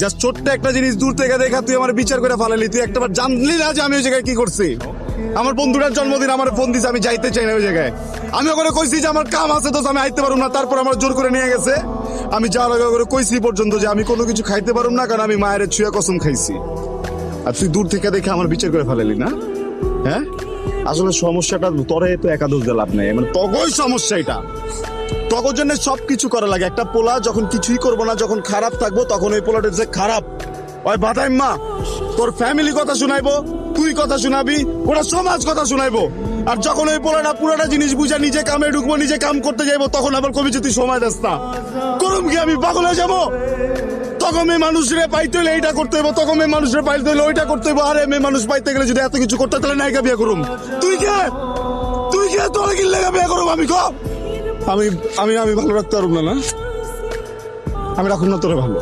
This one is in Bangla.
জাস্ট ছোট্ট একটা জিনিস দূর থেকে দেখা তুই আমার বিচার করে ফেলালি। তুই একটাবার জানলি না যে আমি ওই জায়গায় কি করছি? আমার বন্ধুটার জন্মদিন আমার ফোন দিছে, আমি যাইতে চাই না ওই জায়গায়। আমি ওখানে কইছি যে আমার কাম আছে, তো আমি আইতে পারুম না, তারপর আমার জোর করে নিয়ে গেছে। আমি যাওয়ার আগে করে কইছি পর্যন্ত যে আমি কোনো কিছু খাইতে পারুম না, কারণ আমি মায়ের ছুঁয়া কসম খাইছি। আর তুই দূর থেকে দেখে আমার বিচার করে ফেলালি না? হ্যাঁ, আসলে সমস্যাটা তোরে তো একাদশ দিয়ে লাভ নেই, মানে তগই সমস্যা এটা। তগর জন্য সবকিছু করা লাগে। একটা পোলা যখন কিছুই করবো না, যখন খারাপ থাকবো, তখন ওই পোলাটা যে খারাপ ওই বাদাই মা তোর ফ্যামিলি কথা শুনাইবো, তুই কথা শুনাবি, ওরা সমাজ কথা শুনাইবো। আর যখন ওই পোলাটা পুরোটা জিনিস বুঝা নিজে কামে ঢুকবো, নিজে কাম করতে যাইবো, তখন আবার কবি যে তুই সময় দাস না, করুম কি আমি পাগল হয়ে যাবো? তখন মেয়ে মানুষরে পাইতে হলে এইটা করতে হইব, তখন মেয়ে মানুষরে পাইতে হলে ওইটা করতে হইব। আরে মেয়ে মানুষ পাইতে গেলে যদি এত কিছু করতে, তাহলে নায়িকা বিয়ে করুম। তুই কে তোর কি লেগা বিয়ে করুম? আমি আমি ভালো রাখতে পারব না। আমি রাখুন না তোরে ভালো।